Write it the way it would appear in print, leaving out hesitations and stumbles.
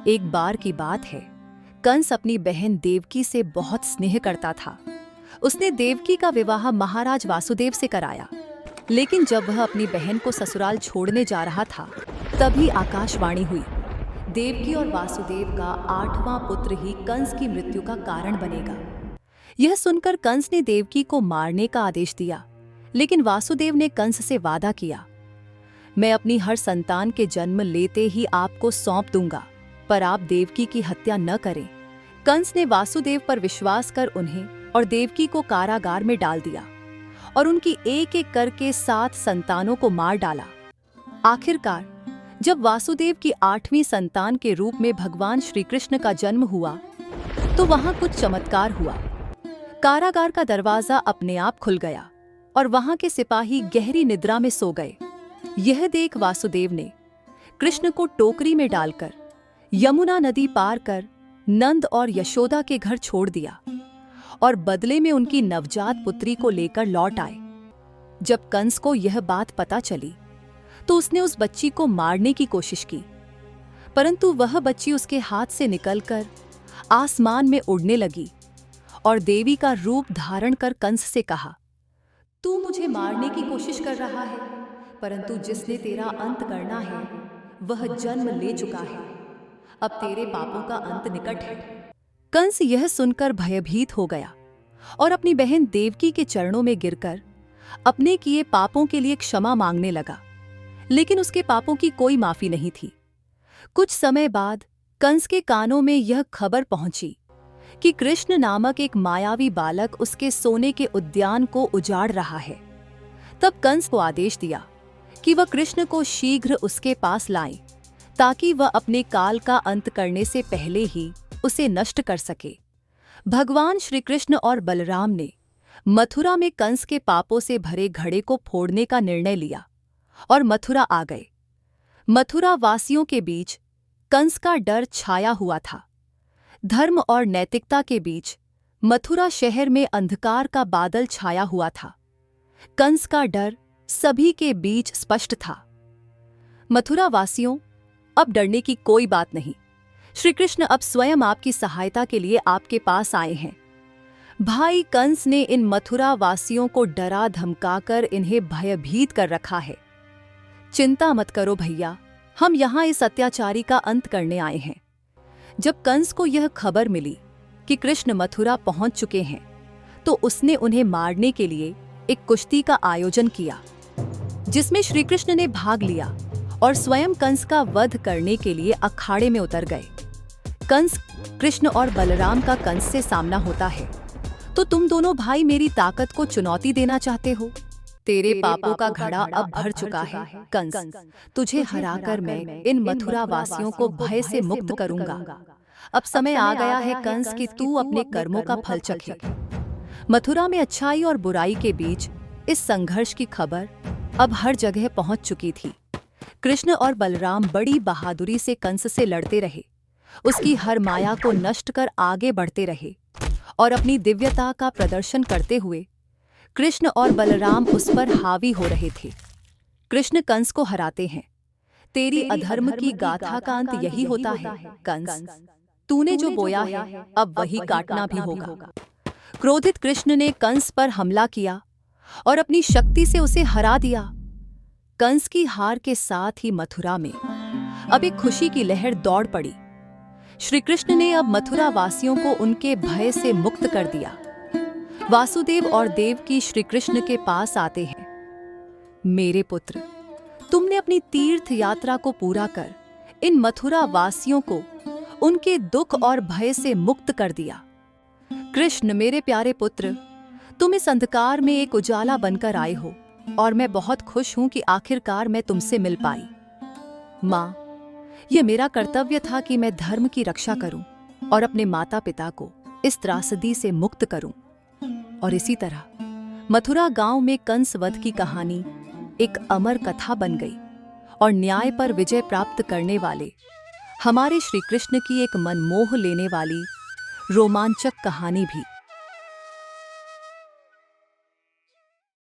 एक बार की बात है, कंस अपनी बहन देवकी से बहुत स्नेह करता था। उसने देवकी का विवाह महाराज वासुदेव से कराया। लेकिन जब वह अपनी बहन को ससुराल छोड़ने जा रहा था, तभी आकाशवाणी हुई, देवकी और वासुदेव का 8वां पुत्र ही कंस की मृत्यु का कारण बनेगा। यह सुनकर कंस ने देवकी को मारने का आदेश दिया, लेकिन वासुदेव ने कंस से वादा किया, मैं अपनी हर संतान के जन्म लेते ही आपको सौंप दूंगा, पर आप देवकी की हत्या न करें। कंस ने वासुदेव पर विश्वास कर उन्हें और देवकी को कारागार में डाल दिया और उनकी एक एक करके 7 संतानों को मार डाला। आखिरकार जब वासुदेव की 8वीं संतान के रूप में भगवान श्री कृष्ण का जन्म हुआ, तो वहां कुछ चमत्कार हुआ। कारागार का दरवाजा अपने आप खुल गया और वहां के सिपाही गहरी निद्रा में सो गए। यह देख वासुदेव ने कृष्ण को टोकरी में डालकर यमुना नदी पार कर नंद और यशोदा के घर छोड़ दिया और बदले में उनकी नवजात पुत्री को लेकर लौट आए। जब कंस को यह बात पता चली, तो उसने उस बच्ची को मारने की कोशिश की, परंतु वह बच्ची उसके हाथ से निकलकर आसमान में उड़ने लगी और देवी का रूप धारण कर कंस से कहा, तू मुझे मारने की कोशिश कर रहा है, परंतु जिसने तेरा अंत करना है वह जन्म ले चुका है। अब तेरे पापों का अंत निकट है। कंस यह सुनकर भयभीत हो गया और अपनी बहन देवकी के चरणों में गिरकर अपने किए पापों के लिए क्षमा मांगने लगा, लेकिन उसके पापों की कोई माफी नहीं थी। कुछ समय बाद कंस के कानों में यह खबर पहुंची कि कृष्ण नामक एक मायावी बालक उसके सोने के उद्यान को उजाड़ रहा है। तब कंस को आदेश दिया कि वह कृष्ण को शीघ्र उसके पास लाएं, ताकि वह अपने काल का अंत करने से पहले ही उसे नष्ट कर सके। भगवान श्री कृष्ण और बलराम ने मथुरा में कंस के पापों से भरे घड़े को फोड़ने का निर्णय लिया और मथुरा आ गए। मथुरा वासियों के बीच कंस का डर छाया हुआ था। धर्म और नैतिकता के बीच मथुरा शहर में अंधकार का बादल छाया हुआ था। कंस का डर सभी के बीच स्पष्ट था। मथुरा वासियों, अब डरने की कोई बात नहीं। श्री कृष्ण अब स्वयं आपकी सहायता के लिए आपके पास आए हैं। भाई कंस ने इन मथुरा वासियों को डरा धमकाकर इन्हें भयभीत कर रखा है। चिंता मत करो भैया, हम यहाँ इस अत्याचारी का अंत करने आए हैं। जब कंस को यह खबर मिली कि कृष्ण मथुरा पहुंच चुके हैं, तो उसने उन्हें मारने के लिए एक कुश्ती का आयोजन किया, जिसमें श्री कृष्ण ने भाग लिया और स्वयं कंस का वध करने के लिए अखाड़े में उतर गए। कंस, कृष्ण और बलराम का कंस से सामना होता है, तो तुम दोनों भाई मेरी ताकत को चुनौती देना चाहते हो। तेरे पापों का घड़ा अब भर चुका है कंस, तुझे हराकर मैं इन मथुरा वासियों को भय से मुक्त करूंगा। अब समय आ गया है कंस कि तू अपने कर्मों का फल चखे। मथुरा में अच्छाई और बुराई के बीच इस संघर्ष की खबर अब हर जगह पहुंच चुकी थी। कृष्ण और बलराम बड़ी बहादुरी से कंस से लड़ते रहे, उसकी हर माया को नष्ट कर आगे बढ़ते रहे और अपनी दिव्यता का प्रदर्शन करते हुए कृष्ण और बलराम उस पर हावी हो रहे थे। कृष्ण कंस को हराते हैं। तेरी अधर्म की गाथा का अंत यही होता है कंस, तूने जो बोया है अब वही काटना भी होगा। क्रोधित कृष्ण ने कंस पर हमला किया और अपनी शक्ति से उसे हरा दिया। कंस की हार के साथ ही मथुरा में अब एक खुशी की लहर दौड़ पड़ी। श्री कृष्ण ने अब मथुरा वासियों को उनके भय से मुक्त कर दिया। वासुदेव और देवकी श्री कृष्ण के पास आते हैं। मेरे पुत्र, तुमने अपनी तीर्थ यात्रा को पूरा कर इन मथुरा वासियों को उनके दुख और भय से मुक्त कर दिया। कृष्ण मेरे प्यारे पुत्र, तुम इस अंधकार में एक उजाला बनकर आए हो और मैं बहुत खुश हूं कि आखिरकार मैं तुमसे मिल पाई। माँ, यह मेरा कर्तव्य था कि मैं धर्म की रक्षा करूं और अपने माता पिता को इस त्रासदी से मुक्त करूं। और इसी तरह मथुरा गांव में कंस वध की कहानी एक अमर कथा बन गई और न्याय पर विजय प्राप्त करने वाले हमारे श्री कृष्ण की एक मनमोह लेने वाली रोमांचक कहानी भी।